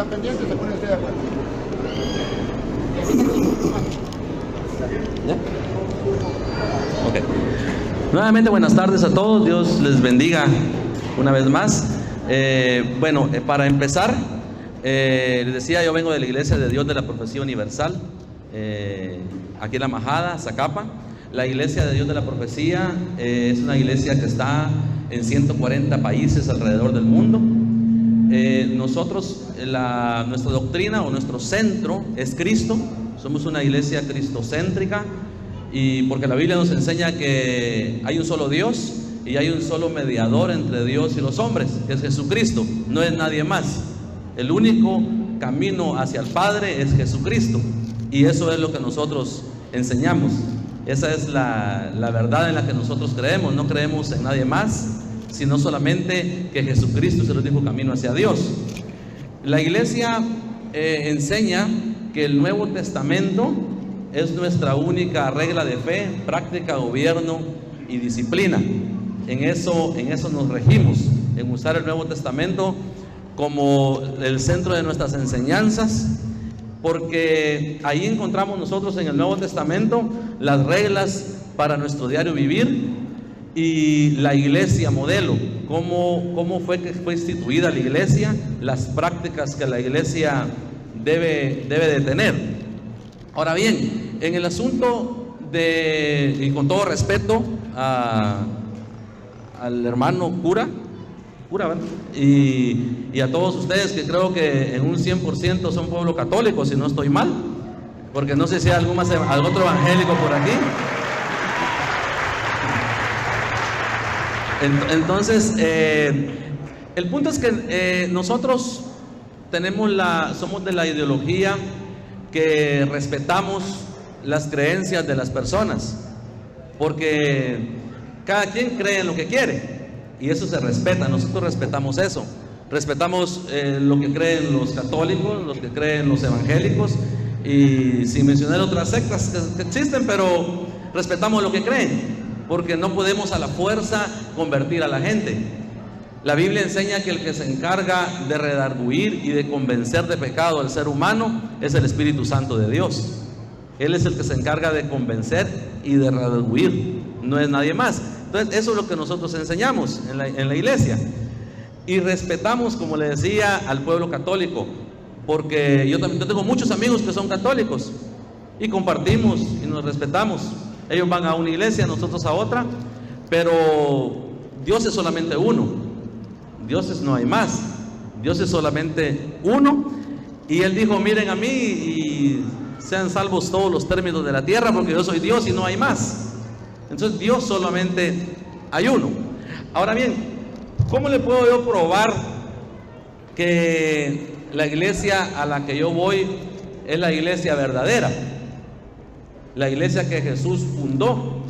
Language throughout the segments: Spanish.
están pendientes, se ponen de acuerdo. ¿Ya? Ok. Nuevamente buenas tardes a todos, Dios les bendiga una vez más. Para empezar, les decía, yo vengo de la Iglesia de Dios de la Profecía Universal, aquí en La Majada, Zacapa. La Iglesia de Dios de la Profecía es una iglesia que está en 140 países alrededor del mundo. Nosotros, nuestra doctrina o nuestro centro es Cristo. Somos una iglesia cristocéntrica, y porque la Biblia nos enseña que hay un solo Dios y hay un solo mediador entre Dios y los hombres, que es Jesucristo, no es nadie más. El único camino hacia el Padre es Jesucristo, y eso es lo que nosotros enseñamos. Esa es la verdad en la que nosotros creemos. No creemos en nadie más, sino solamente que Jesucristo es el único camino hacia Dios. La iglesia enseña que el Nuevo Testamento es nuestra única regla de fe, práctica, gobierno y disciplina. En eso nos regimos, en usar el Nuevo Testamento como el centro de nuestras enseñanzas, porque ahí encontramos nosotros en el Nuevo Testamento las reglas para nuestro diario vivir y la iglesia modelo, cómo fue que fue instituida la iglesia, las prácticas que la iglesia debe de tener. Ahora bien, en el asunto y con todo respeto al hermano cura, ¿verdad? Y a todos ustedes, que creo que en un 100% son pueblo católico, si no estoy mal, porque no sé si hay algún otro evangélico por aquí. Entonces, el punto es que nosotros somos de la ideología que respetamos las creencias de las personas, porque cada quien cree en lo que quiere. Y eso se respeta, nosotros respetamos eso. Respetamos lo que creen los católicos, los que creen los evangélicos, y sin mencionar otras sectas que existen, pero respetamos lo que creen, porque no podemos a la fuerza convertir a la gente. La Biblia enseña que el que se encarga de redarguir y de convencer de pecado al ser humano es el Espíritu Santo de Dios. Él es el que se encarga de convencer y de redarguir, no es nadie más. Entonces, eso es lo que nosotros enseñamos en la iglesia. Y respetamos, como le decía, al pueblo católico, porque yo tengo muchos amigos que son católicos y compartimos y nos respetamos. Ellos van a una iglesia, nosotros a otra, pero Dios es solamente uno. No hay más. Dios es solamente uno. Y Él dijo: miren a mí y sean salvos todos los términos de la tierra, porque yo soy Dios y no hay más. Entonces, Dios solamente hay uno. Ahora bien, ¿cómo le puedo yo probar que la iglesia a la que yo voy es la iglesia verdadera? La iglesia que Jesús fundó.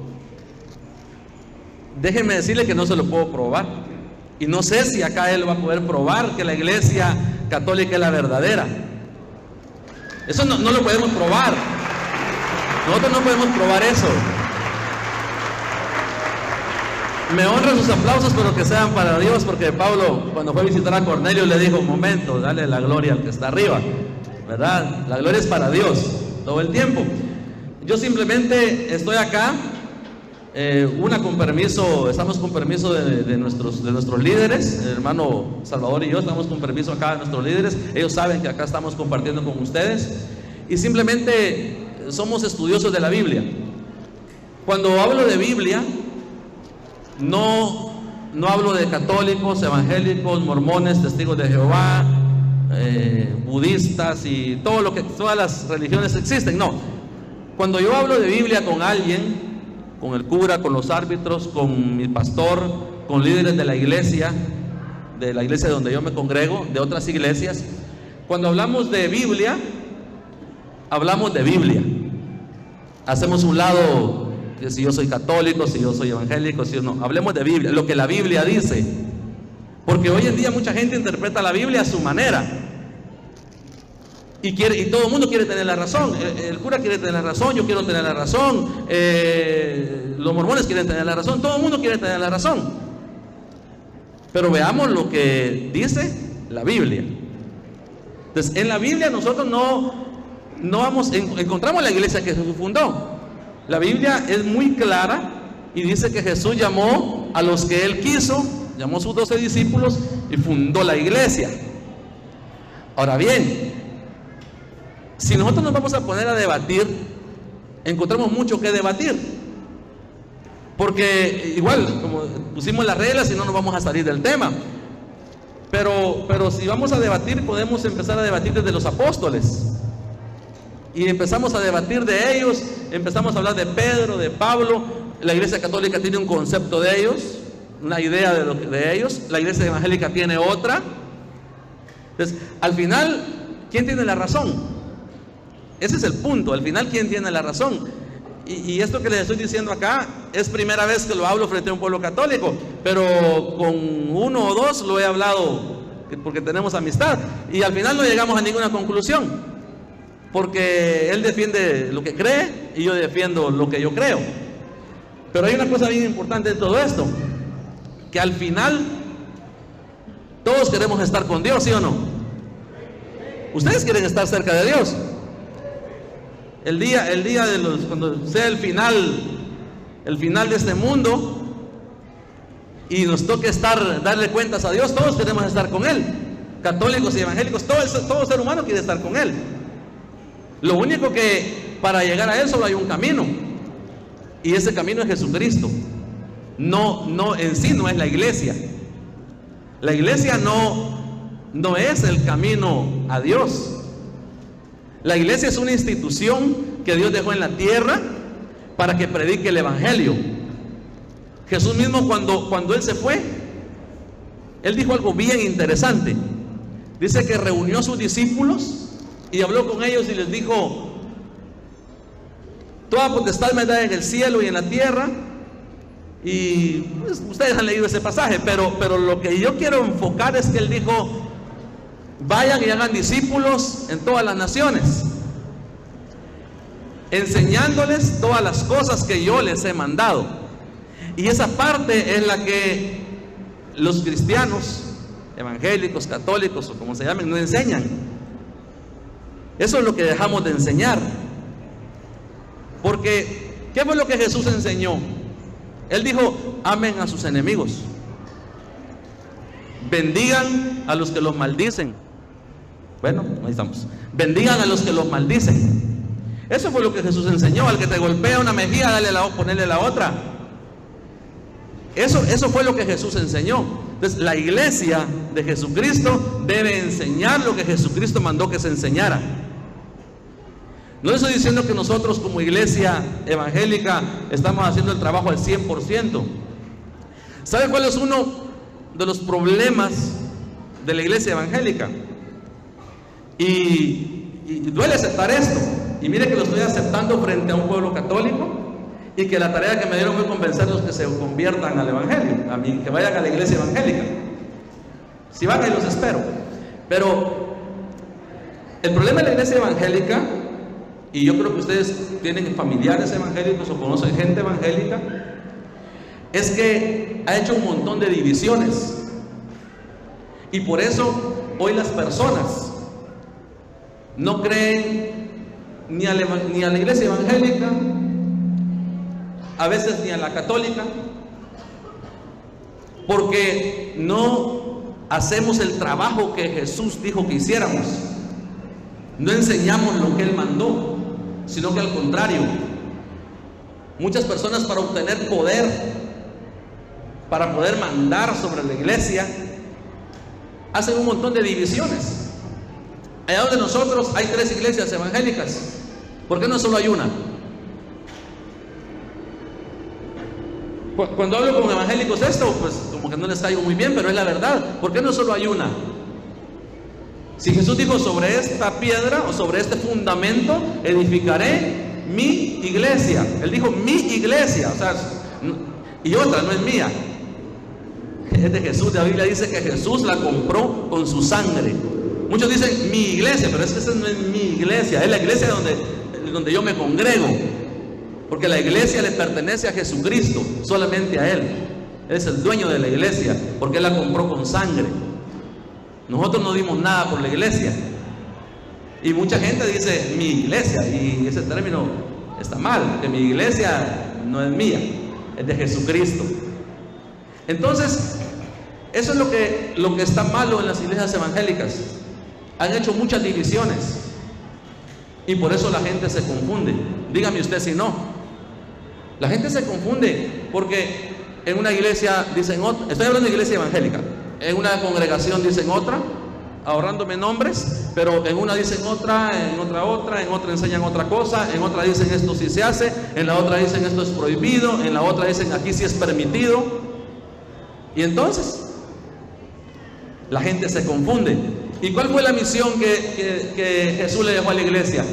Déjenme decirle que no se lo puedo probar. Y no sé si acá él va a poder probar que la iglesia católica es la verdadera. Eso no lo podemos probar. Nosotros no podemos probar eso. Me honran sus aplausos, pero que sean para Dios, porque Pablo, cuando fue a visitar a Cornelio, le dijo: un momento, dale la gloria al que está arriba, ¿verdad? La gloria es para Dios todo el tiempo. Yo simplemente estoy acá, con permiso, estamos con permiso de nuestros líderes. El hermano Salvador y yo estamos con permiso acá de nuestros líderes. Ellos saben que acá estamos compartiendo con ustedes, y simplemente somos estudiosos de la Biblia. Cuando hablo de Biblia, no hablo de católicos, evangélicos, mormones, testigos de Jehová, budistas y todas las religiones existen. No. Cuando yo hablo de Biblia con alguien, con el cura, con los árbitros, con mi pastor, con líderes de la iglesia donde yo me congrego, de otras iglesias, cuando hablamos de Biblia, hablamos de Biblia. Hacemos un lado que si yo soy católico, si yo soy evangélico, si yo no. Hablemos de Biblia, lo que la Biblia dice. Porque hoy en día mucha gente interpreta la Biblia a su manera. Y todo el mundo quiere tener la razón. El cura quiere tener la razón, yo quiero tener la razón, los mormones quieren tener la razón, todo el mundo quiere tener la razón. Pero veamos lo que dice la Biblia. Entonces, en la Biblia nosotros encontramos la iglesia que Jesús fundó. La Biblia es muy clara y dice que Jesús llamó a los que Él quiso, llamó a sus 12 discípulos y fundó la iglesia. Ahora bien, si nosotros nos vamos a poner a debatir, encontramos mucho que debatir. Porque igual, como pusimos las reglas, y no nos vamos a salir del tema. Pero si vamos a debatir, podemos empezar a debatir desde los apóstoles. Y empezamos a debatir de ellos, empezamos a hablar de Pedro, de Pablo. La iglesia católica tiene un concepto de ellos, una idea de ellos. La iglesia evangélica tiene otra. Entonces, al final, ¿quién tiene la razón? Ese es el punto. Al final, ¿quién tiene la razón? Y esto que les estoy diciendo acá es primera vez que lo hablo frente a un pueblo católico, pero con uno o dos lo he hablado porque tenemos amistad, y al final no llegamos a ninguna conclusión, porque él defiende lo que cree y yo defiendo lo que yo creo. Pero hay una cosa bien importante de todo esto, que al final todos queremos estar con Dios, ¿sí o no? Ustedes quieren estar cerca de Dios. El día cuando sea el final de este mundo y nos toque darle cuentas a Dios, todos queremos estar con Él. Católicos y evangélicos, todo ser humano quiere estar con Él. Lo único que para llegar a Él solo hay un camino, y ese camino es Jesucristo. No en sí no es la iglesia. La iglesia no es el camino a Dios. La iglesia es una institución que Dios dejó en la tierra para que predique el evangelio. Jesús mismo cuando Él se fue, Él dijo algo bien interesante. Dice que reunió a sus discípulos y habló con ellos y les dijo: toda potestad me da en el cielo y en la tierra. Y pues, ustedes han leído ese pasaje, pero lo que yo quiero enfocar es que Él dijo: vayan y hagan discípulos en todas las naciones, enseñándoles todas las cosas que yo les he mandado. Y esa parte es la que los cristianos, evangélicos, católicos o como se llamen, no enseñan. Eso es lo que dejamos de enseñar. Porque, ¿qué fue lo que Jesús enseñó? Él dijo: amen a sus enemigos, bendigan a los que los maldicen. Bueno, ahí estamos. Bendigan a los que los maldicen. Eso fue lo que Jesús enseñó. Al que te golpea una mejilla, ponerle la otra. Eso fue lo que Jesús enseñó. Entonces, la iglesia de Jesucristo debe enseñar lo que Jesucristo mandó que se enseñara. No estoy diciendo que nosotros como iglesia evangélica estamos haciendo el trabajo al 100%. ¿Sabe cuál es uno de los problemas de la iglesia evangélica? Y duele aceptar esto. Y mire que lo estoy aceptando frente a un pueblo católico, y que la tarea que me dieron fue convencerlos que se conviertan al evangelio, que vayan a la iglesia evangélica. Si van, ahí los espero. Pero el problema de la iglesia evangélica, y yo creo que ustedes tienen familiares evangélicos o conocen gente evangélica, es que ha hecho un montón de divisiones. Y por eso hoy las personas no creen ni a la iglesia evangélica, a veces ni a la católica, porque no hacemos el trabajo que Jesús dijo que hiciéramos. No enseñamos lo que Él mandó, sino que al contrario, muchas personas, para obtener poder, para poder mandar sobre la iglesia, hacen un montón de divisiones. Allá donde nosotros hay 3 iglesias evangélicas, ¿por qué no solo hay una? Cuando hablo con evangélicos esto, pues como que no les caigo muy bien, pero es la verdad. ¿Por qué no solo hay una? Si Jesús dijo: sobre esta piedra o sobre este fundamento edificaré mi iglesia. Él dijo mi iglesia, o sea, y otra no es mía, es de Jesús. La Biblia dice que Jesús la compró con su sangre. Muchos dicen mi iglesia, pero es que esa no es mi iglesia, es la iglesia donde yo me congrego. Porque la iglesia le pertenece a Jesucristo, solamente a Él. Él es el dueño de la iglesia, porque Él la compró con sangre. Nosotros no dimos nada por la iglesia. Y mucha gente dice mi iglesia, y ese término está mal, que mi iglesia no es mía, es de Jesucristo. Entonces, eso es lo que está malo en las iglesias evangélicas. Han hecho muchas divisiones y por eso la gente se confunde. Dígame usted si no. La gente se confunde porque en una iglesia dicen otra, estoy hablando de iglesia evangélica, en una congregación dicen otra, ahorrándome nombres, pero en una dicen otra, en otra enseñan otra cosa, en otra dicen esto sí se hace, en la otra dicen esto es prohibido, en la otra dicen aquí sí es permitido. Y entonces la gente se confunde. ¿Y cuál fue la misión que Jesús le dejó a la iglesia?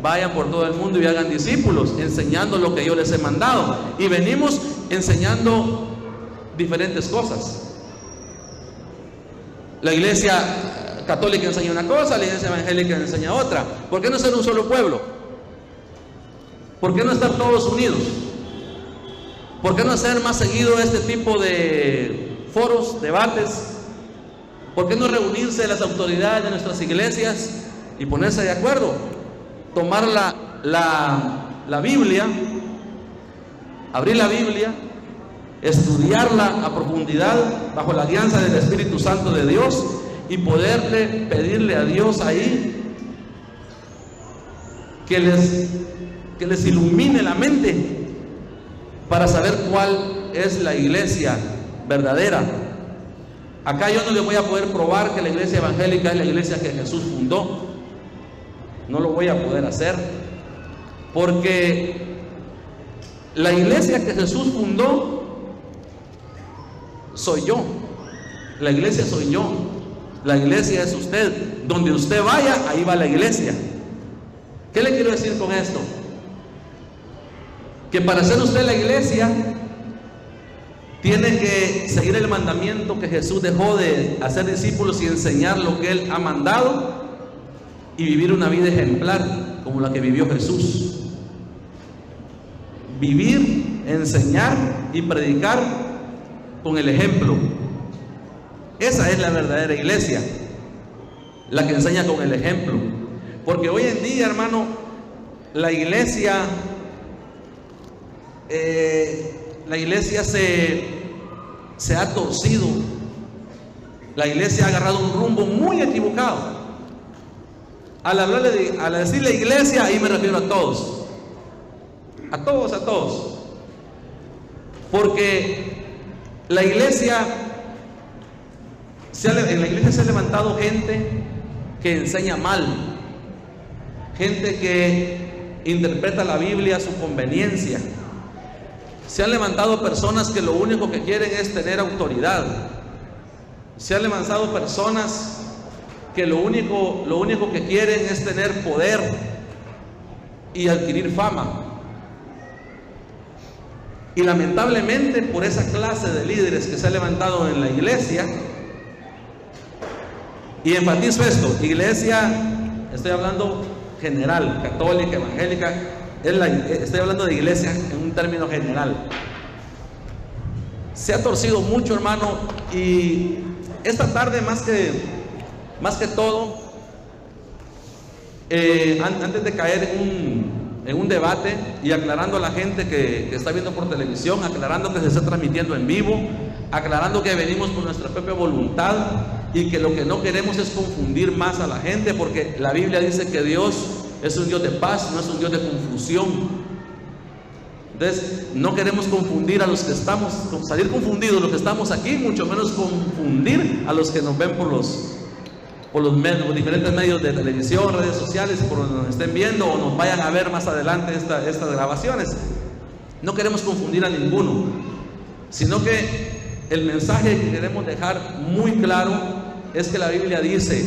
Vayan por todo el mundo y hagan discípulos, enseñando lo que yo les he mandado. Y venimos enseñando diferentes cosas. La iglesia católica enseña una cosa, la iglesia evangélica enseña otra. ¿Por qué no ser un solo pueblo? ¿Por qué no estar todos unidos? ¿Por qué no hacer más seguido este tipo de foros, debates? ¿Por qué no reunirse las autoridades de nuestras iglesias y ponerse de acuerdo? Tomar la Biblia, abrir la Biblia, estudiarla a profundidad bajo la guianza del Espíritu Santo de Dios y poderle pedirle a Dios ahí que les ilumine la mente para saber cuál es la iglesia verdadera. Acá yo no le voy a poder probar que la iglesia evangélica es la iglesia que Jesús fundó. No lo voy a poder hacer, porque la iglesia que Jesús fundó soy yo. La iglesia soy yo. La iglesia es usted. Donde usted vaya, ahí va la iglesia. ¿Qué le quiero decir con esto? Que para ser usted la iglesia tiene que seguir el mandamiento que Jesús dejó de hacer discípulos y enseñar lo que Él ha mandado y vivir una vida ejemplar como la que vivió Jesús. Vivir, enseñar y predicar con el ejemplo. Esa es la verdadera iglesia, la que enseña con el ejemplo. Porque hoy en día, hermano, la iglesia se ha torcido. La iglesia ha agarrado un rumbo muy equivocado. Al decir la iglesia, ahí me refiero a todos. A todos. Porque la iglesia, en la iglesia se ha levantado gente que enseña mal, gente que interpreta la Biblia a su conveniencia. Se han levantado personas que lo único que quieren es tener autoridad. Se han levantado personas que lo único que quieren es tener poder y adquirir fama. Y lamentablemente, por esa clase de líderes que se ha levantado en la iglesia, y enfatizo esto, iglesia, estoy hablando general, católica, evangélica, estoy hablando de iglesia en un término general. Se ha torcido mucho, hermano, y esta tarde más que todo, antes de caer en un debate y aclarando a la gente que está viendo por televisión, aclarando que se está transmitiendo en vivo, aclarando que venimos por nuestra propia voluntad y que lo que no queremos es confundir más a la gente, porque la Biblia dice que Dios es un Dios de paz, no es un Dios de confusión. Entonces, no queremos confundir a los que estamos, salir confundidos los que estamos aquí, mucho menos confundir a los que nos ven por los diferentes medios de televisión, redes sociales, por donde nos estén viendo o nos vayan a ver más adelante estas grabaciones. No queremos confundir a ninguno, sino que el mensaje que queremos dejar muy claro es que la Biblia dice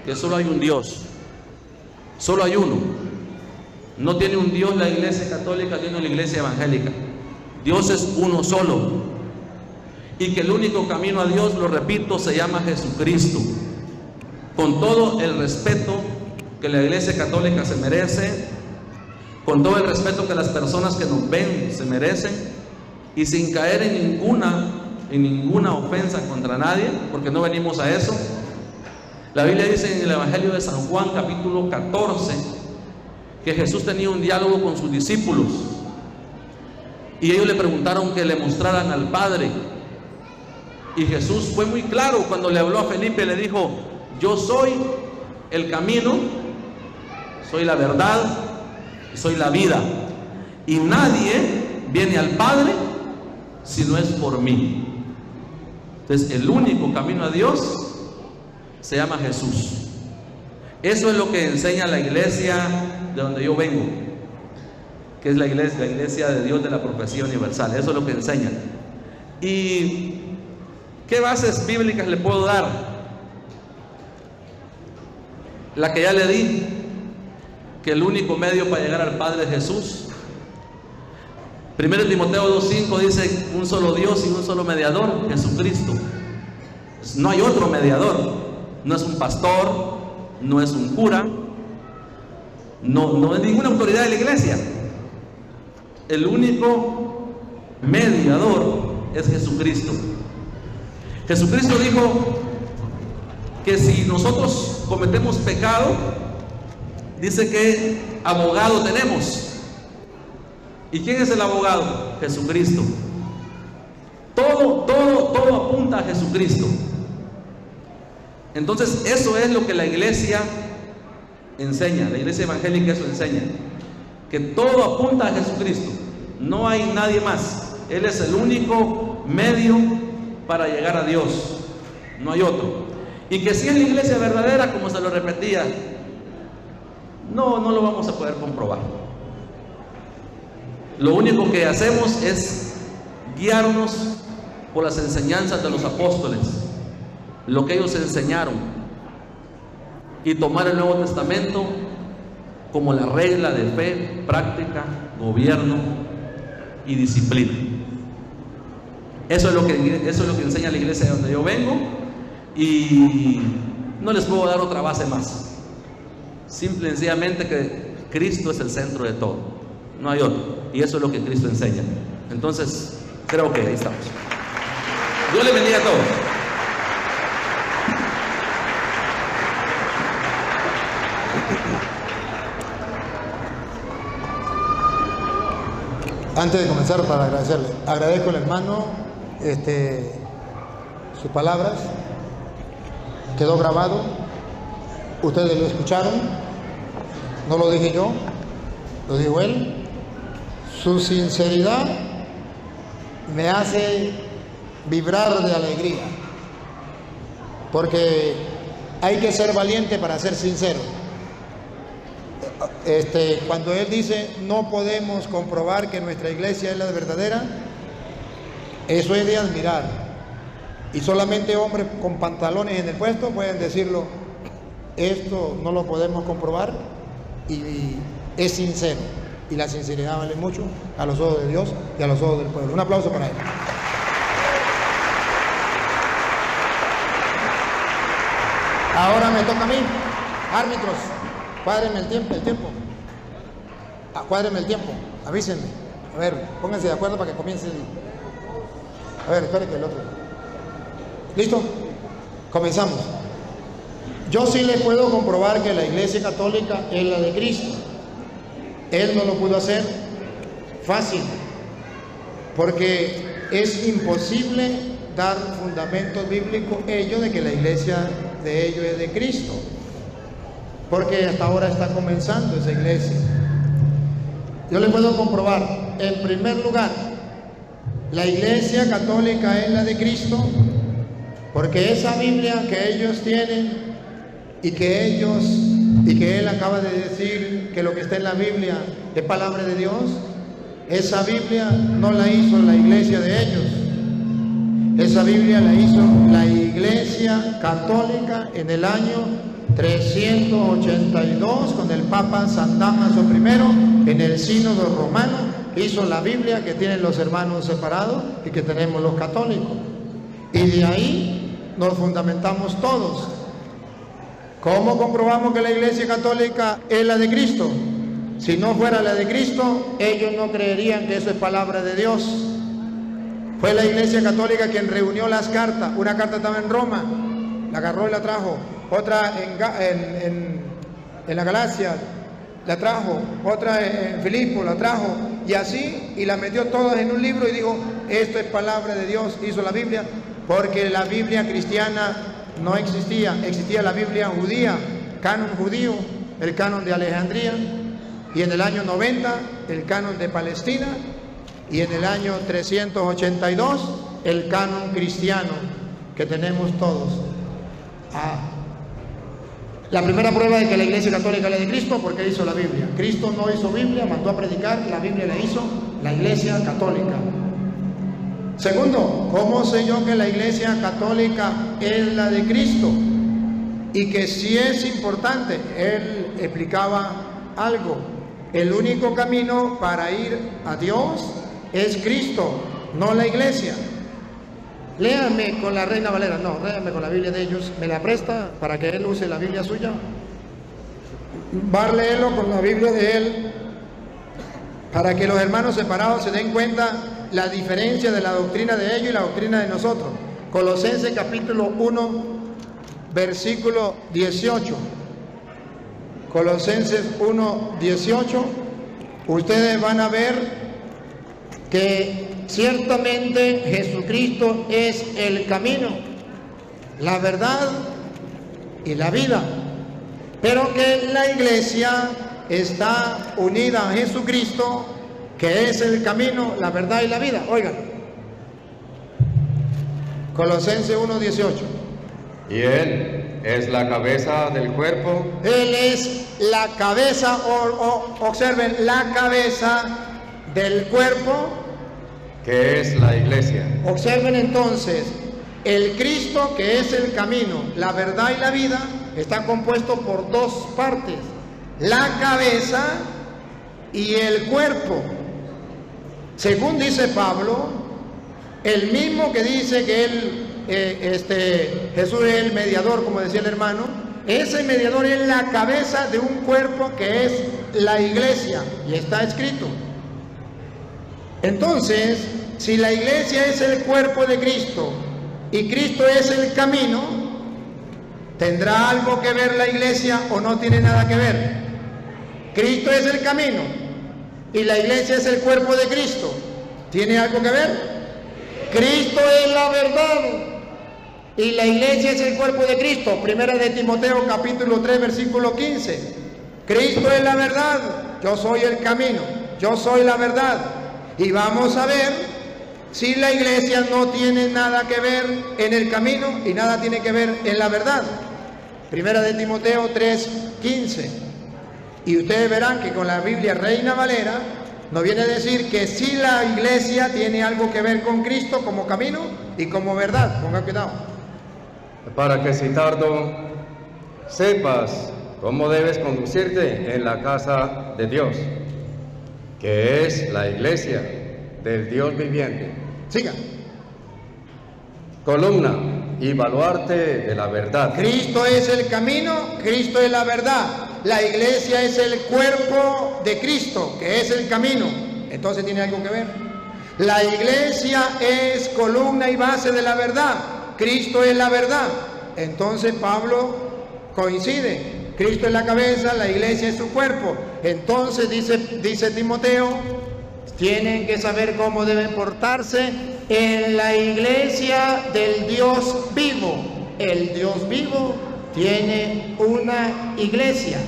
que solo hay un Dios, solo hay uno. No tiene un Dios la iglesia católica, tiene la iglesia evangélica. Dios es uno solo, y que el único camino a Dios, lo repito, se llama Jesucristo. Con todo el respeto que la iglesia católica se merece, con todo el respeto que las personas que nos ven se merecen, y sin caer en ninguna ofensa contra nadie, porque no venimos a eso. La Biblia dice en el Evangelio de San Juan, capítulo 14, que Jesús tenía un diálogo con sus discípulos y ellos le preguntaron que le mostraran al Padre. Y Jesús fue muy claro cuando le habló a Felipe, le dijo: yo soy el camino, soy la verdad y soy la vida, y nadie viene al Padre si no es por mí. Entonces el único camino a Dios se llama Jesús. Eso es lo que enseña la iglesia de donde yo vengo, que es la iglesia de Dios de la Profecía Universal. Eso es lo que enseña. ¿Y qué bases bíblicas le puedo dar? La que ya le di, que el único medio para llegar al Padre es Jesús. 1 Timoteo 2:5 dice: un solo Dios y un solo mediador, Jesucristo. No hay otro mediador. No es un pastor, no es un cura, no es ninguna autoridad de la iglesia. El único mediador es Jesucristo. Jesucristo dijo que si nosotros cometemos pecado, dice que abogado tenemos. ¿Y quién es el abogado? Jesucristo. Todo apunta a Jesucristo. Entonces eso es lo que la iglesia enseña, la iglesia evangélica eso enseña, que todo apunta a Jesucristo, no hay nadie más. Él es el único medio para llegar a Dios, no hay otro. Y que si es la iglesia verdadera, como se lo repetía, no lo vamos a poder comprobar. Lo único que hacemos es guiarnos por las enseñanzas de los apóstoles, lo que ellos enseñaron, y tomar el Nuevo Testamento como la regla de fe, práctica, gobierno y disciplina. Eso es lo que enseña la iglesia de donde yo vengo, y no les puedo dar otra base más. Simple y sencillamente que Cristo es el centro de todo, no hay otro, y eso es lo que Cristo enseña. Entonces creo que ahí estamos. Dios les bendiga a todos. Antes de comenzar, para agradecerle, agradezco al hermano sus palabras, quedó grabado, ustedes lo escucharon, no lo dije yo, lo dijo él. Su sinceridad me hace vibrar de alegría, porque hay que ser valiente para ser sincero. Cuando él dice no podemos comprobar que nuestra iglesia es la verdadera, eso es de admirar, y solamente hombres con pantalones en el puesto pueden decirlo. Esto no lo podemos comprobar, y es sincero, y la sinceridad vale mucho a los ojos de Dios y a los ojos del pueblo. Un aplauso para él. Ahora me toca a mí. Árbitros, cuádrenme el tiempo. Cuádrenme el tiempo, avísenme. A ver, pónganse de acuerdo para que comience A ver, espere que el otro. ¿Listo? Comenzamos. Yo sí les puedo comprobar que la iglesia católica es la de Cristo. Él no lo pudo hacer fácil, porque es imposible dar fundamentos bíblicos ellos de que la iglesia de ellos es de Cristo, porque hasta ahora está comenzando esa iglesia. Yo le puedo comprobar, en primer lugar, la iglesia católica es la de Cristo, porque esa Biblia que ellos tienen y que él acaba de decir que lo que está en la Biblia es palabra de Dios, esa Biblia no la hizo la iglesia de ellos, esa Biblia la hizo la iglesia católica en el año 382 con el Papa San Damaso I en el Sínodo Romano. Hizo la Biblia que tienen los hermanos separados y que tenemos los católicos, y de ahí nos fundamentamos todos. ¿Cómo comprobamos que la iglesia católica es la de Cristo? Si no fuera la de Cristo, ellos no creerían que eso es palabra de Dios. Fue la iglesia católica quien reunió las cartas. Una carta estaba en Roma, la agarró y la trajo. otra en la Galacia la trajo, otra en Filipo la trajo, y así, y la metió todas en un libro y dijo, esto es palabra de Dios, hizo la Biblia, porque la Biblia cristiana no existía, existía la Biblia judía, canon judío, el canon de Alejandría, y en el año 90 el canon de Palestina, y en el año 382 el canon cristiano que tenemos todos. La primera prueba de que la Iglesia Católica es de Cristo, porque hizo la Biblia. Cristo no hizo Biblia, mandó a predicar, la Biblia la hizo la Iglesia Católica. Segundo, ¿cómo sé yo que la Iglesia Católica es la de Cristo? Y que sí es importante. Él explicaba algo. El único camino para ir a Dios es Cristo, no la Iglesia. Léanme con la Reina Valera, no, léanme con la Biblia de ellos. ¿Me la presta para que él use la Biblia suya? Va a leerlo con la Biblia de él, para que los hermanos separados se den cuenta la diferencia de la doctrina de ellos y la doctrina de nosotros. Colosenses capítulo 1, versículo 18. Colosenses 1, 18. Ustedes van a ver que ciertamente Jesucristo es el camino, la verdad y la vida, pero que la Iglesia está unida a Jesucristo, que es el camino, la verdad y la vida. Oigan, Colosenses 1:18. Y Él es la cabeza del cuerpo. Él es la cabeza, observen, la cabeza del cuerpo, que es la Iglesia. Observen entonces, el Cristo, que es el camino, la verdad y la vida, está compuesto por dos partes: la cabeza y el cuerpo. Según dice Pablo, el mismo que dice que Jesús es el mediador, como decía el hermano, ese mediador es la cabeza de un cuerpo que es la Iglesia, y está escrito. Entonces, si la Iglesia es el cuerpo de Cristo y Cristo es el camino, ¿tendrá algo que ver la Iglesia o no tiene nada que ver? Cristo es el camino y la Iglesia es el cuerpo de Cristo. ¿Tiene algo que ver? Cristo es la verdad y la Iglesia es el cuerpo de Cristo. Primera de Timoteo capítulo 3 versículo 15. Cristo es la verdad, yo soy el camino, yo soy la verdad. Y vamos a ver si la Iglesia no tiene nada que ver en el camino y nada tiene que ver en la verdad. Primera de Timoteo 3:15. Y ustedes verán que con la Biblia Reina Valera nos viene a decir que si la Iglesia tiene algo que ver con Cristo como camino y como verdad. Pongan cuidado. Para que si tardo sepas cómo debes conducirte en la casa de Dios, que es la Iglesia del Dios viviente. Siga. Columna y baluarte de la verdad. Cristo es el camino, Cristo es la verdad. La Iglesia es el cuerpo de Cristo, que es el camino. Entonces tiene algo que ver. La Iglesia es columna y base de la verdad. Cristo es la verdad. Entonces Pablo coincide. Cristo es la cabeza, la Iglesia es su cuerpo. Entonces dice Timoteo, tienen que saber cómo deben portarse en la Iglesia del Dios vivo. El Dios vivo tiene una iglesia.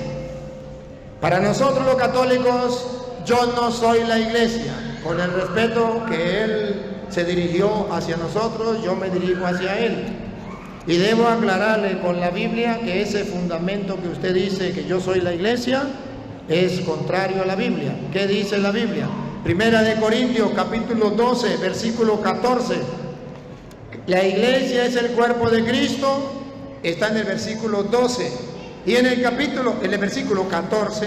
Para nosotros los católicos, yo no soy la Iglesia. Con el respeto que Él se dirigió hacia nosotros, yo me dirijo hacia Él. Y debo aclararle con la Biblia que ese fundamento que usted dice que yo soy la Iglesia es contrario a la Biblia. ¿Qué dice la Biblia? Primera de Corintios capítulo 12 versículo 14. La Iglesia es el cuerpo de Cristo, está en el versículo 12. Y en el versículo 14,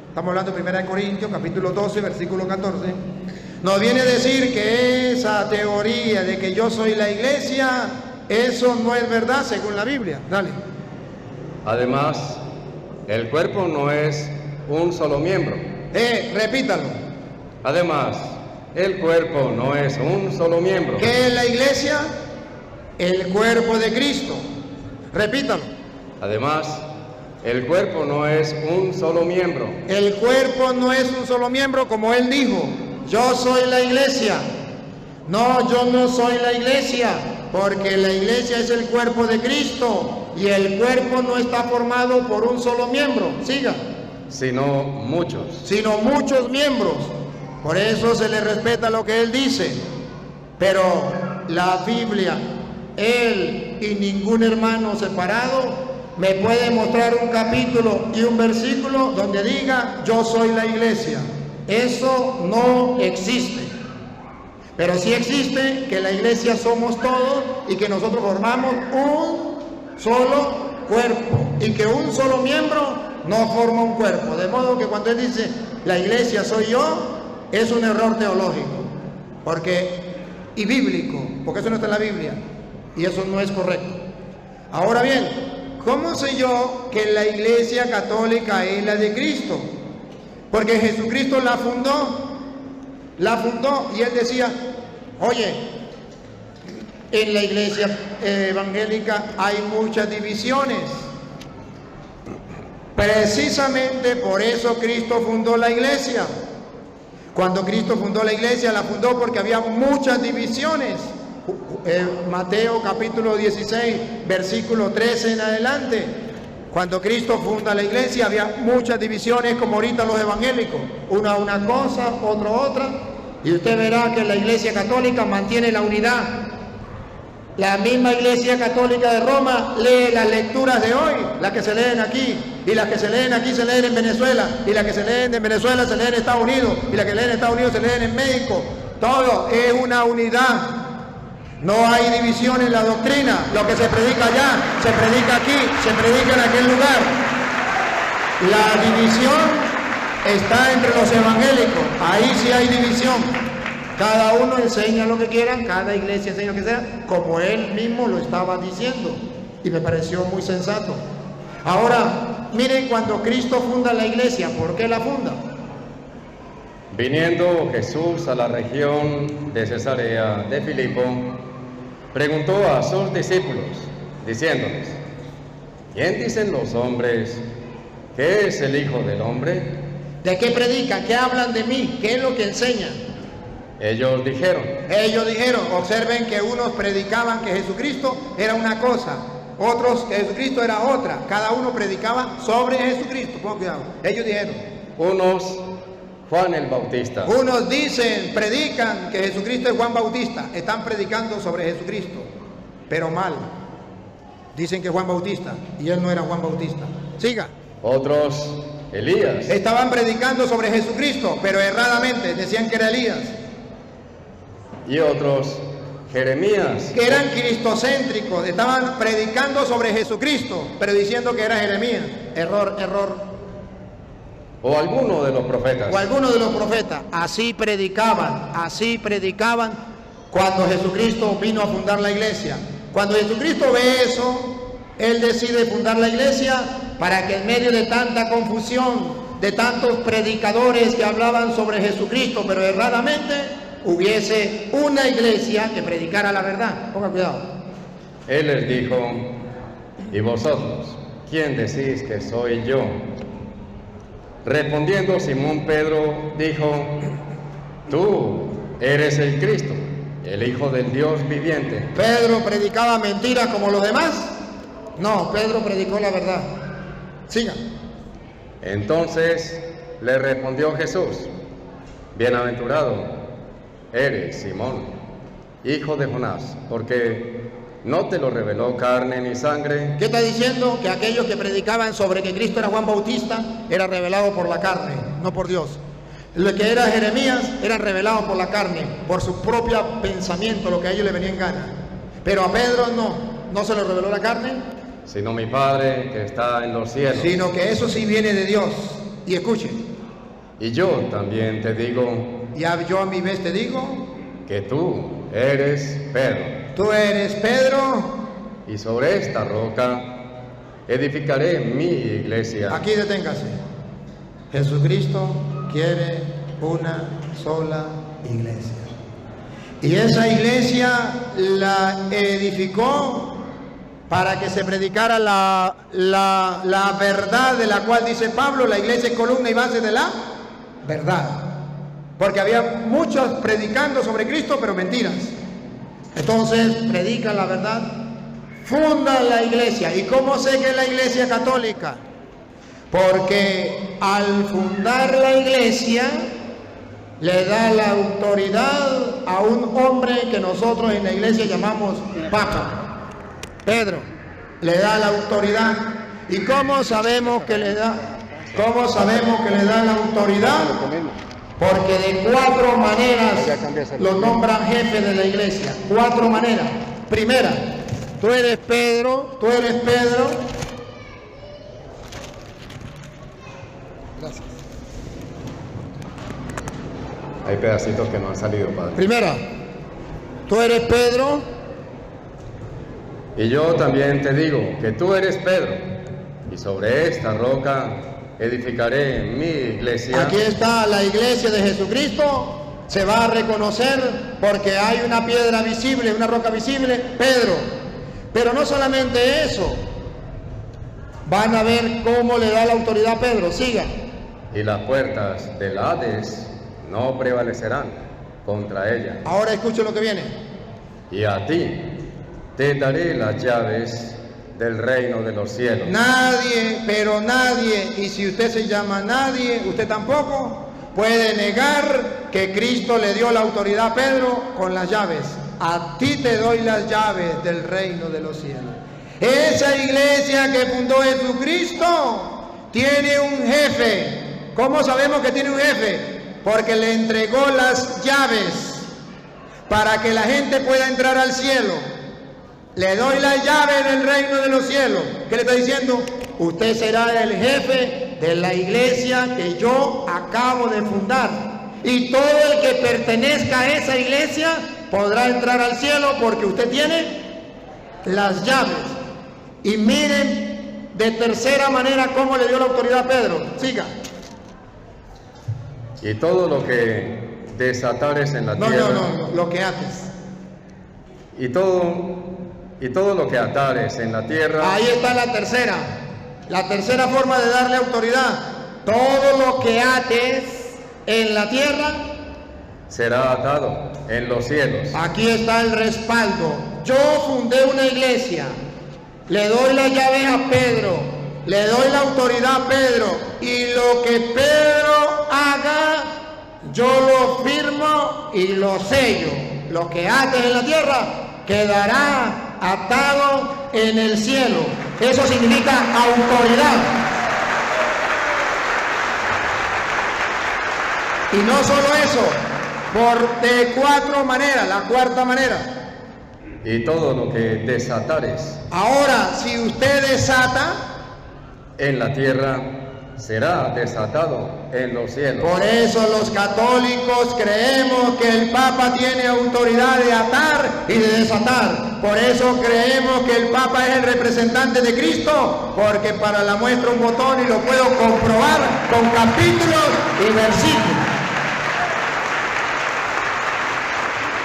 estamos hablando de Primera de Corintios capítulo 12 versículo 14, nos viene a decir que esa teoría de que yo soy la Iglesia, eso no es verdad según la Biblia. Dale. Además, el cuerpo no es un solo miembro. Repítalo. Además, el cuerpo no es un solo miembro. ¿Qué es la Iglesia? El cuerpo de Cristo. Repítalo. Además, el cuerpo no es un solo miembro. El cuerpo no es un solo miembro, como él dijo, yo soy la iglesia. No, yo no soy la iglesia, porque la iglesia es el cuerpo de Cristo y el cuerpo no está formado por un solo miembro. Siga. Sino muchos. Sino muchos miembros. Por eso se le respeta lo que él dice. Pero la Biblia, él y ningún hermano separado me puede mostrar un capítulo y un versículo donde diga yo soy la iglesia. Eso no existe. Pero sí existe que la iglesia somos todos y que nosotros formamos un solo cuerpo y que un solo miembro no forma un cuerpo. De modo que cuando él dice la iglesia soy yo, es un error teológico y bíblico, porque eso no está en la Biblia y eso no es correcto. Ahora bien, ¿cómo sé yo que la iglesia católica es la de Cristo? Porque Jesucristo la fundó y él decía, oye, en la iglesia evangélica hay muchas divisiones. Precisamente por eso Cristo fundó la iglesia. Cuando Cristo fundó la iglesia, la fundó porque había muchas divisiones. Mateo capítulo 16, versículo 13 en adelante. Cuando Cristo funda la iglesia había muchas divisiones, como ahorita los evangélicos. Una cosa, otra. Y usted verá que la iglesia católica mantiene la unidad. La misma iglesia católica de Roma lee las lecturas de hoy, las que se leen aquí, y las que se leen aquí se leen en Venezuela, y las que se leen en Venezuela se leen en Estados Unidos, y las que leen en Estados Unidos se leen en México. Todo es una unidad. No hay división en la doctrina. Lo que se predica allá, se predica aquí, se predica en aquel lugar. La división está entre los evangélicos. Ahí sí hay división. Cada uno enseña lo que quieran, cada iglesia enseña lo que sea, como él mismo lo estaba diciendo. Y me pareció muy sensato. Ahora, miren, cuando Cristo funda la iglesia, ¿por qué la funda? Viniendo Jesús a la región de Cesarea de Filipo, preguntó a sus discípulos, diciéndoles, ¿quién dicen los hombres que es el Hijo del Hombre? ¿De qué predican? ¿Qué hablan de mí? ¿Qué es lo que enseñan? Ellos dijeron, observen que unos predicaban que Jesucristo era una cosa, otros que Jesucristo era otra. Cada uno predicaba sobre Jesucristo. Pongan cuidado. Ellos dijeron, unos Juan el Bautista. Unos predican que Jesucristo es Juan Bautista. Están predicando sobre Jesucristo, pero mal. Dicen que es Juan Bautista y él no era Juan Bautista. Siga. Otros Elías. Estaban predicando sobre Jesucristo, pero erradamente decían que era Elías. Y otros Jeremías. Que eran cristocéntricos, estaban predicando sobre Jesucristo, pero diciendo que era Jeremías. Error. O alguno de los profetas. Así predicaban cuando Jesucristo vino a fundar la iglesia. Cuando Jesucristo ve eso, él decide fundar la iglesia para que en medio de tanta confusión, de tantos predicadores que hablaban sobre Jesucristo, pero erradamente, hubiese una iglesia que predicara la verdad. Ponga cuidado. Él les dijo, ¿y vosotros, quién decís que soy yo? Respondiendo Simón Pedro, dijo, tú eres el Cristo, el Hijo del Dios viviente. ¿Pedro predicaba mentiras como los demás? No, Pedro predicó la verdad. Siga. Entonces le respondió Jesús, bienaventurado eres, Simón, hijo de Jonás, porque no te lo reveló carne ni sangre. ¿Qué está diciendo? Que aquellos que predicaban sobre que Cristo era Juan Bautista era revelado por la carne, no por Dios. Lo que era Jeremías era revelado por la carne, por su propio pensamiento, lo que a ellos le venía en gana. Pero a Pedro no se le reveló la carne, sino mi Padre que está en los cielos. Sino que eso sí viene de Dios. Y escuchen. Y yo también te digo, yo a mi vez te digo, que tú eres Pedro. Tú eres Pedro. Y sobre esta roca edificaré mi iglesia. Aquí deténgase. Jesucristo quiere una sola iglesia. Y esa iglesia la edificó para que se predicara la verdad de la cual dice Pablo, la iglesia es columna y base de la verdad. Porque había muchos predicando sobre Cristo, pero mentiras. Entonces predican la verdad, fundan la iglesia. ¿Y cómo sé que es la iglesia católica? Porque al fundar la iglesia le da la autoridad a un hombre que nosotros en la iglesia llamamos Papa. Pedro le da la autoridad. ¿Y cómo sabemos que le da? ¿Cómo sabemos que le da la autoridad? Porque de 4 maneras lo nombran jefe de la iglesia. 4 maneras. Primera, tú eres Pedro. Gracias. Hay pedacitos que no han salido, padre. Primera, tú eres Pedro. Y yo también te digo que tú eres Pedro, y sobre esta roca edificaré mi iglesia. Aquí está la iglesia de Jesucristo. Se va a reconocer porque hay una piedra visible, una roca visible, Pedro. Pero no solamente eso, van a ver cómo le da la autoridad a Pedro. Siga. Y las puertas del Hades no prevalecerán contra ella. Ahora escuchen lo que viene. Y a ti te daré las llaves del reino de los cielos. Nadie, pero nadie, y si usted se llama nadie, usted tampoco puede negar que Cristo le dio la autoridad a Pedro con las llaves. A ti te doy las llaves del reino de los cielos. Esa iglesia que fundó Jesucristo tiene un jefe. ¿Cómo sabemos que tiene un jefe? Porque le entregó las llaves para que la gente pueda entrar al cielo. Le doy la llave del reino de los cielos. ¿Qué le está diciendo? Usted será el jefe de la iglesia que yo acabo de fundar. Y todo el que pertenezca a esa iglesia podrá entrar al cielo porque usted tiene las llaves. Y miren de tercera manera cómo le dio la autoridad a Pedro. Siga. Y todo lo que desatares en la tierra. No, lo que ates. Y todo lo que atares en la tierra. Ahí está la tercera forma de darle autoridad. Todo lo que ates en la tierra será atado en los cielos. Aquí está el respaldo. Yo fundé una iglesia, le doy la llave a Pedro, le doy la autoridad a Pedro, y lo que Pedro haga, yo lo firmo y lo sello. Lo que ates en la tierra quedará atado en el cielo. Eso significa autoridad. Y no solo eso, de 4 maneras, la cuarta manera. Y todo lo que desatares. Ahora, si usted desata en la tierra, será desatado en los cielos. Por eso los católicos creemos que el Papa tiene autoridad de atar y de desatar. Por eso creemos que el Papa es el representante de Cristo, porque para la muestra un botón y lo puedo comprobar con capítulos y versículos.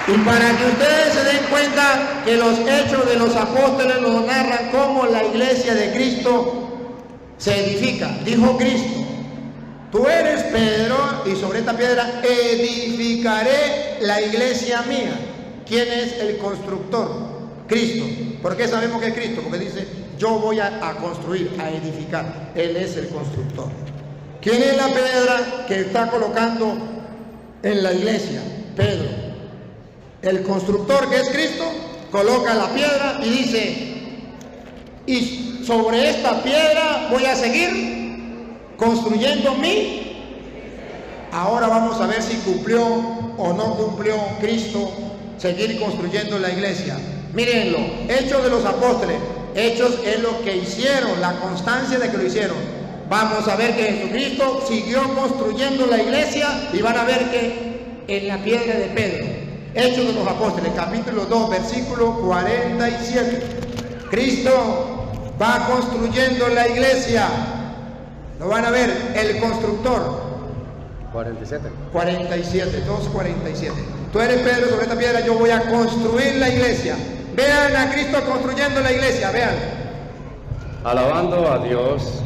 Y para que ustedes se den cuenta que los hechos de los apóstoles nos narran cómo la iglesia de Cristo se edifica. Dijo Cristo: tú eres Pedro, y sobre esta piedra edificaré la iglesia mía. ¿Quién es el constructor? Cristo. ¿Por qué sabemos que es Cristo? Porque dice: yo voy a construir, a edificar. Él es el constructor. ¿Quién es la piedra que está colocando en la iglesia? Pedro. El constructor, que es Cristo, coloca la piedra y dice: y sobre esta piedra voy a seguir construyendo mi. Ahora vamos a ver si cumplió o no cumplió Cristo seguir construyendo la iglesia. Mírenlo, Hechos de los Apóstoles. Hechos es lo que hicieron, la constancia de que lo hicieron. Vamos a ver que Jesucristo siguió construyendo la iglesia, y van a ver que en la piedra de Pedro. Hechos de los Apóstoles, capítulo 2, versículo 47. Cristo va construyendo la iglesia. Lo van a ver, el constructor. 47. 47, 2:47. Tú eres Pedro, sobre esta piedra yo voy a construir la iglesia. Vean a Cristo construyendo la iglesia, vean. alabando a Dios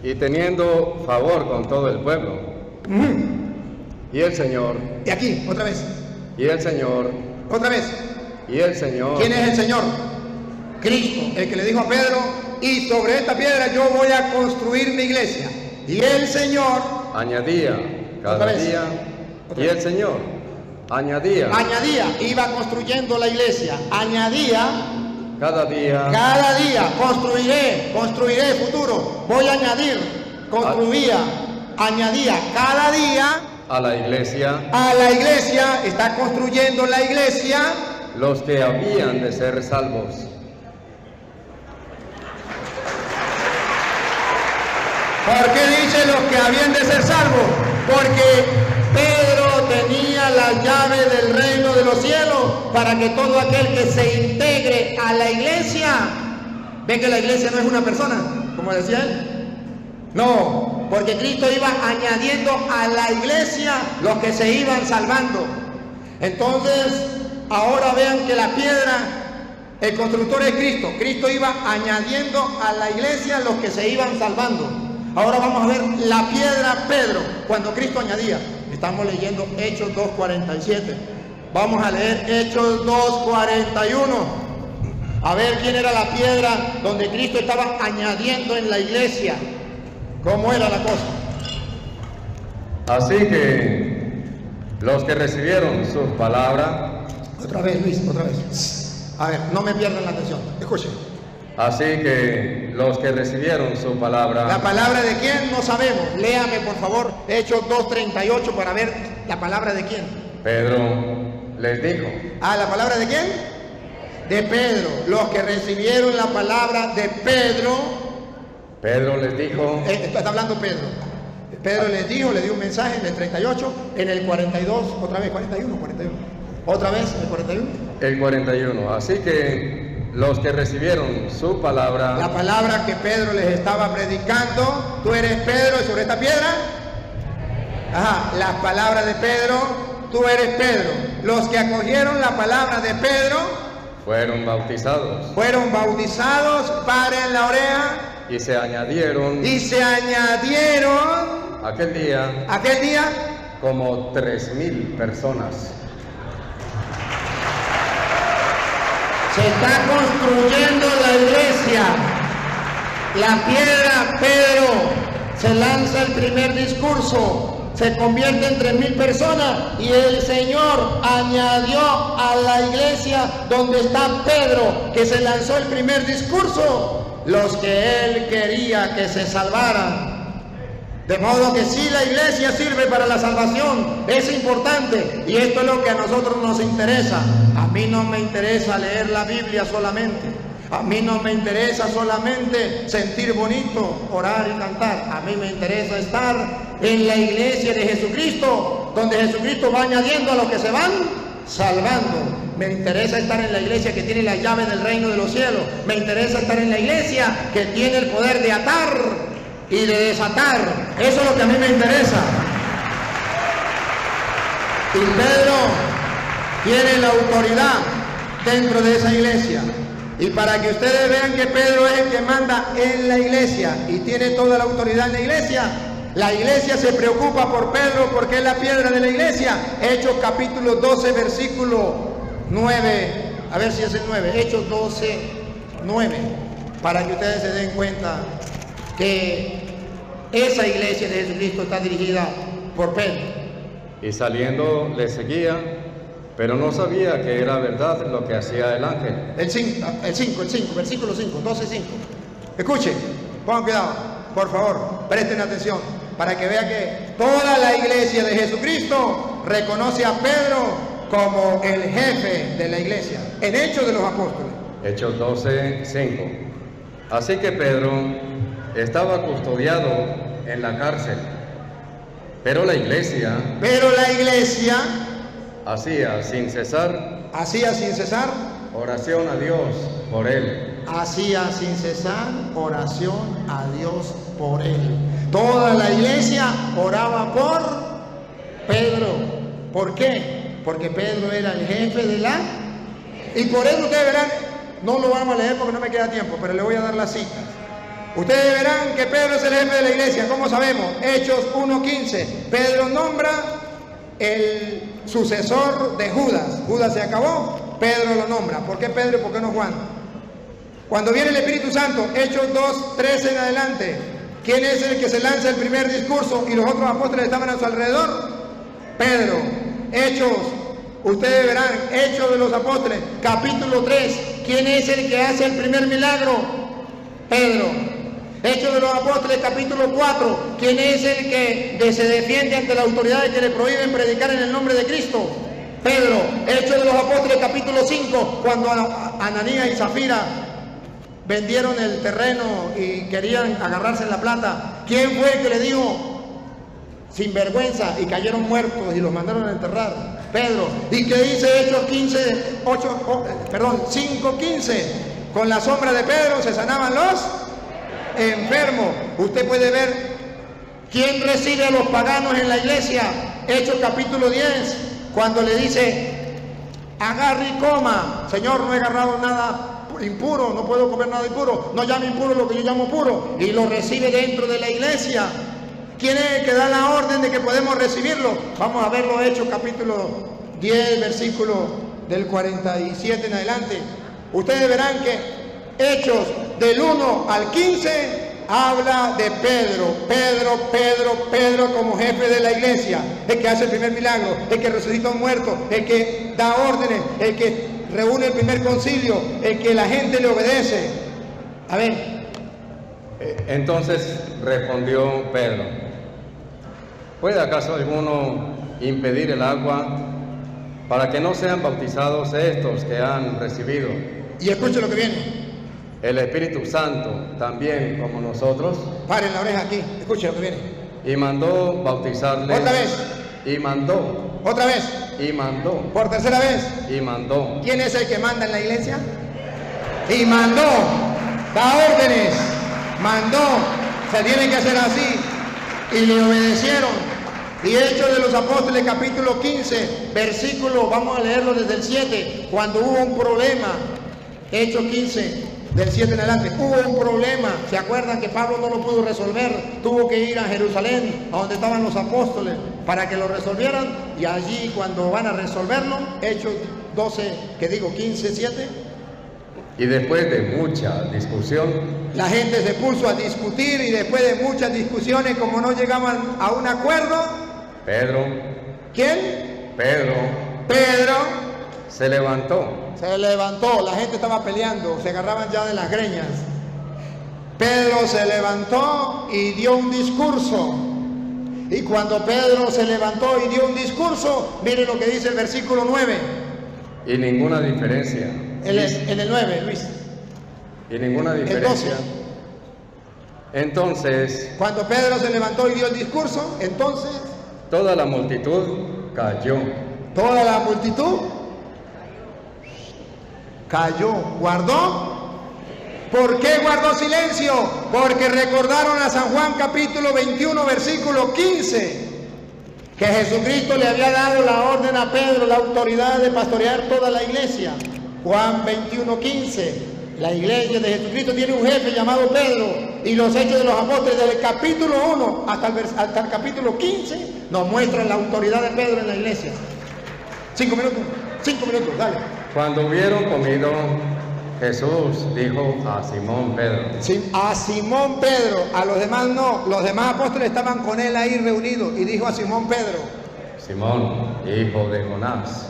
y teniendo favor con todo el pueblo. Y el Señor, Y aquí, otra vez, y el Señor, otra vez. y el Señor. ¿Quién es el Señor? Cristo, el que le dijo a Pedro, y sobre esta piedra yo voy a construir mi iglesia. Y el Señor Añadía Otra cada vez. día, Otra y vez. el Señor añadía iba construyendo la iglesia, añadía, cada día cada día, construiré futuro, voy a añadir, añadía cada día a la iglesia a la iglesia, está construyendo la iglesia, los que habían de ser salvos. ¿Por qué dice los que habían de ser salvos? Porque Pedro tenía la llave del reino de los cielos para que todo aquel que se integre a la iglesia, ve que la iglesia no es una persona, como decía él. No, porque Cristo iba añadiendo a la iglesia los que se iban salvando. Entonces, ahora vean que la piedra, el constructor es Cristo. Cristo iba añadiendo a la iglesia los que se iban salvando. Ahora vamos a ver la piedra Pedro, cuando Cristo añadía. Estamos leyendo Hechos 2:47. Vamos a leer Hechos 2:41. A ver quién era la piedra donde Cristo estaba añadiendo en la iglesia. ¿Cómo era la cosa? Así que los que recibieron su palabra, Otra vez, Luis, otra vez. A ver, no me pierdan la atención. Escuchen. así que los que recibieron su ¿La palabra, palabra de quién? No sabemos. Léame, por favor, Hechos 2:38 para ver la palabra de quién. Pedro les dijo, Ah, ¿la palabra de quién? De Pedro. Los que recibieron la palabra de Pedro. Pedro les dijo, Está hablando Pedro. Pedro les dijo, le dio un mensaje en el 38, en el 42, otra vez, 41. Otra vez, el 41. el 41, así que los que recibieron su La palabra, palabra que Pedro les estaba predicando, tú eres Pedro y sobre esta piedra. Ajá, las palabras de Pedro, tú eres Pedro. Los que acogieron la palabra de Pedro fueron bautizados fueron bautizados, paren la oreja, y se añadieron y se añadieron aquel día como 3,000 personas. Se está construyendo la iglesia. La piedra Pedro se lanza el primer discurso, se convierte en 3,000 personas y el Señor añadió a la iglesia donde está Pedro, que se lanzó el primer discurso, los que él quería que se salvaran. De modo que sí, la iglesia sirve para la salvación, es importante, y esto es lo que a nosotros nos interesa. A mí no me interesa leer la Biblia solamente, a mí no me interesa solamente sentir bonito, orar y cantar, a mí me interesa estar en la iglesia de Jesucristo, donde Jesucristo va añadiendo a los que se van salvando. Me interesa estar en la iglesia que tiene la llave del reino de los cielos, me interesa estar en la iglesia que tiene el poder de atar y de desatar. Eso es lo que a mí me interesa. Y Pedro tiene la autoridad dentro de esa iglesia. Y para que ustedes vean que Pedro es el que manda en la iglesia y tiene toda la autoridad en la iglesia se preocupa por Pedro porque es la piedra de la iglesia. Hechos capítulo 12, versículo 9. A ver si es el 9. Hechos 12, 9. Para que ustedes se den cuenta que esa iglesia de Jesucristo está dirigida por Pedro. Y saliendo le seguía, pero no sabía que era verdad lo que hacía el ángel. El 5, versículo 5, 12:5. Escuchen, pongan cuidado, por favor, presten atención, para que vean que toda la iglesia de Jesucristo reconoce a Pedro como el jefe de la iglesia, en Hechos de los Apóstoles. Hechos 12:5. Así que Pedro estaba custodiado en la cárcel, pero la iglesia hacía sin cesar oración a Dios por él. Hacía sin cesar oración a Dios por él. Toda la iglesia oraba por Pedro. ¿Por qué? Porque Pedro era el jefe de la Y por eso ustedes verán, no lo vamos a leer porque no me queda tiempo, pero le voy a dar las citas. Ustedes verán que Pedro es el jefe de la iglesia. ¿Cómo sabemos? Hechos 1:15. Pedro nombra el sucesor de Judas. Judas se acabó, Pedro lo nombra. ¿Por qué Pedro y por qué no Juan? Cuando viene el Espíritu Santo, Hechos 2:13 en adelante, ¿quién es el que se lanza el primer discurso y los otros apóstoles estaban a su alrededor? Pedro. Hechos, ustedes verán, Hechos de los Apóstoles, capítulo 3, ¿quién es el que hace el primer milagro? Pedro. Hechos de los Apóstoles, capítulo 4, ¿quién es el que se defiende ante la autoridad que le prohíben predicar en el nombre de Cristo? Pedro. Hechos de los Apóstoles, capítulo 5, cuando Ananías y Zafira vendieron el terreno y querían agarrarse en la plata, ¿quién fue el que le dijo sin vergüenza y cayeron muertos y los mandaron a enterrar? Pedro. ¿Y qué dice Hechos 5:15? Con la sombra de Pedro se sanaban los enfermos. Usted puede ver quién recibe a los paganos en la iglesia. Hechos capítulo 10, cuando le dice, agarre y coma. Señor, no he agarrado nada impuro, no puedo comer nada impuro, no llame impuro lo que yo llamo puro, y lo recibe dentro de la iglesia. ¿Quién es el que da la orden de que podemos recibirlo? Vamos a verlo. Hechos capítulo 10, versículo del 47 en adelante. Ustedes verán que Hechos del 1 al 15 habla de Pedro como jefe de la iglesia, el que hace el primer milagro, el que resucita a un muerto, el que da órdenes, el que reúne el primer concilio, el que la gente le obedece. A ver. Entonces respondió Pedro, ¿puede acaso alguno impedir el agua para que no sean bautizados estos que han recibido? Y escuchen lo que viene. El Espíritu Santo también como nosotros. Paren la oreja aquí, escuchen lo que viene. Y mandó bautizarles. Otra vez. Y mandó. Otra vez. Y mandó. Por tercera vez. Y mandó. ¿Quién es el que manda en la iglesia? Y mandó. Da órdenes. Mandó. Se tiene que hacer así. Y le obedecieron. Y Hechos de los Apóstoles capítulo 15, versículo, vamos a leerlo desde el 7, cuando hubo un problema. Hechos 15, del 7 en adelante, hubo un problema. ¿Se acuerdan que Pablo no lo pudo resolver? Tuvo que ir a Jerusalén, a donde estaban los apóstoles, para que lo resolvieran. Y allí, cuando van a resolverlo, Hechos 15, 7. Y después de mucha discusión, la gente se puso a discutir, y después de muchas discusiones, como no llegaban a un acuerdo, Pedro. ¿Quién? Pedro. Se levantó. La gente estaba peleando, se agarraban ya de las greñas. Pedro se levantó y dio un discurso. Y cuando Pedro se levantó y dio un discurso, mire lo que dice el versículo 9. Y ninguna diferencia. En el 9, Luis. Y ninguna diferencia. Entonces, cuando Pedro se levantó y dio el discurso, entonces toda la multitud cayó. Toda la multitud cayó. ¿Guardó? ¿Por qué guardó silencio? Porque recordaron a San Juan capítulo 21 versículo 15, que Jesucristo le había dado la orden a Pedro, la autoridad de pastorear toda la iglesia. Juan 21, 15. La iglesia de Jesucristo tiene un jefe llamado Pedro, y los Hechos de los Apóstoles del capítulo 1 hasta el capítulo 15 nos muestran la autoridad de Pedro en la iglesia. 5 minutos, dale. Cuando hubieron comido, Jesús dijo a Simón Pedro. Sí, a Simón Pedro, a los demás no, los demás apóstoles estaban con él ahí reunidos, y dijo a Simón Pedro: Simón, hijo de Jonás,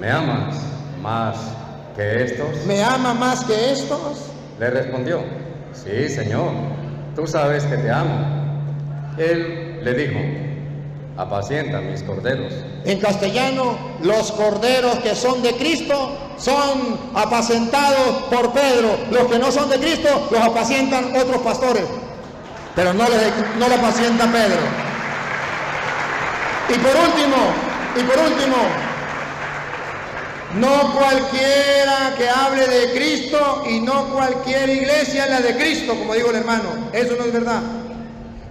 ¿me amas más que estos? ¿Me ama más que estos? Le respondió: sí, Señor, tú sabes que te amo. Él le dijo: apacienta mis corderos. En castellano, los corderos que son de Cristo son apacentados por Pedro. Los que no son de Cristo los apacientan otros pastores, pero no lo apacienta Pedro. Y por último, no cualquiera que hable de Cristo y no cualquier iglesia es la de Cristo, como digo el hermano. Eso no es verdad.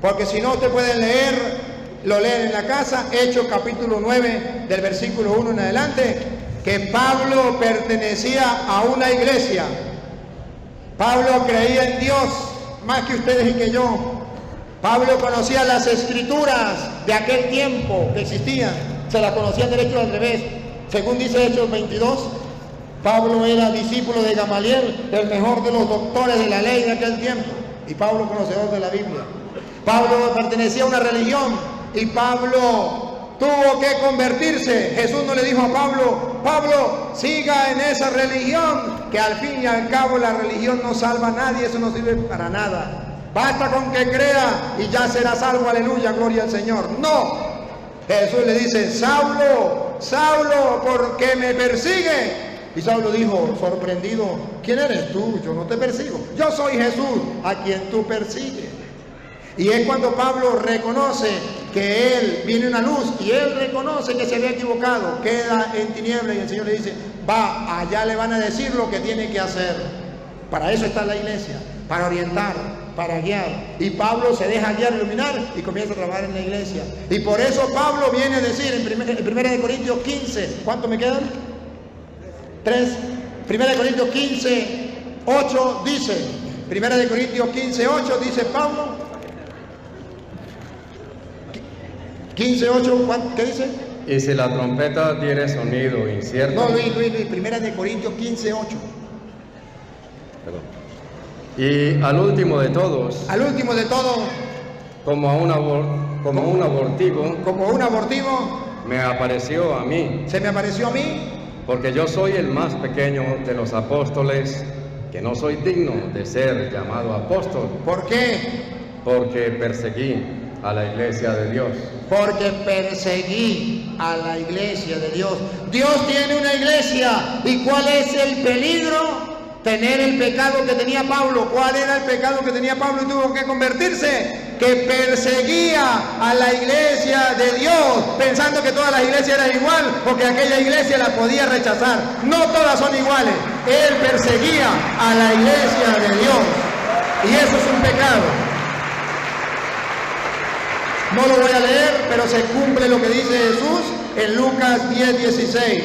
Porque si no, usted puede leer, lo leen en la casa, Hechos capítulo 9, del versículo 1 en adelante. que Pablo pertenecía a una iglesia. Pablo creía en Dios más que ustedes y que yo. Pablo conocía las escrituras de aquel tiempo que existían, se las conocía derecho al revés. Según dice Hechos 22, Pablo era discípulo de Gamaliel, el mejor de los doctores de la ley de aquel tiempo, y Pablo conocedor de la Biblia. Pablo pertenecía a una religión y Pablo tuvo que convertirse. Jesús no le dijo a Pablo: Pablo, siga en esa religión, que al fin y al cabo la religión no salva a nadie, eso no sirve para nada. Basta con que crea y ya será salvo, aleluya, gloria al Señor. No, Jesús le dice: Saulo, Saulo, ¿por qué me persigue? Y Saulo dijo, sorprendido: ¿quién eres tú? Yo no te persigo, yo soy Jesús a quien tú persigues. Y es cuando Pablo reconoce que él viene una luz, y él reconoce que se había equivocado, queda en tinieblas, y el Señor le dice: va, allá le van a decir lo que tiene que hacer. Para eso está la iglesia, para orientar, para guiar. Y Pablo se deja guiar, iluminar, y comienza a trabajar en la iglesia. Y por eso Pablo viene a decir en 1 Corintios 15, ¿cuánto me quedan? 3. 1 Corintios 15, 8 dice, 1 Corintios 15, 8 dice Pablo, 15, 8, ¿qué dice? Y si la trompeta diere sonido incierto. No, Luis, 1 Corintios 15, 8. Perdón. Y al último de todos, como un abortivo, me apareció a mí. Se me apareció a mí. Porque yo soy el más pequeño de los apóstoles, que no soy digno de ser llamado apóstol. ¿Por qué? Porque perseguí a la iglesia de Dios. Porque perseguí a la iglesia de Dios. Dios tiene una iglesia. ¿Y cuál es el peligro? Tener el pecado que tenía Pablo. ¿Cuál era el pecado que tenía Pablo y tuvo que convertirse? Que perseguía a la iglesia de Dios, pensando que todas las iglesias eran igual, o que aquella iglesia la podía rechazar. No todas son iguales. Él perseguía a la iglesia de Dios, y eso es un pecado. No lo voy a leer, pero se cumple lo que dice Jesús en Lucas 10:16.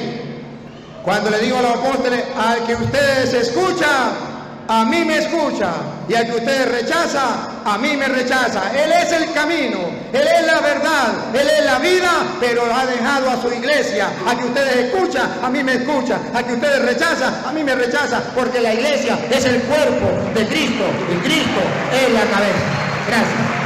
Cuando le digo a los apóstoles: al que ustedes escuchan, a mí me escucha, y al que ustedes rechazan, a mí me rechaza. Él es el camino, Él es la verdad, Él es la vida, pero ha dejado a su iglesia. A que ustedes escuchan, a mí me escucha, a que ustedes rechazan, a mí me rechaza, porque la iglesia es el cuerpo de Cristo, y Cristo es la cabeza. Gracias.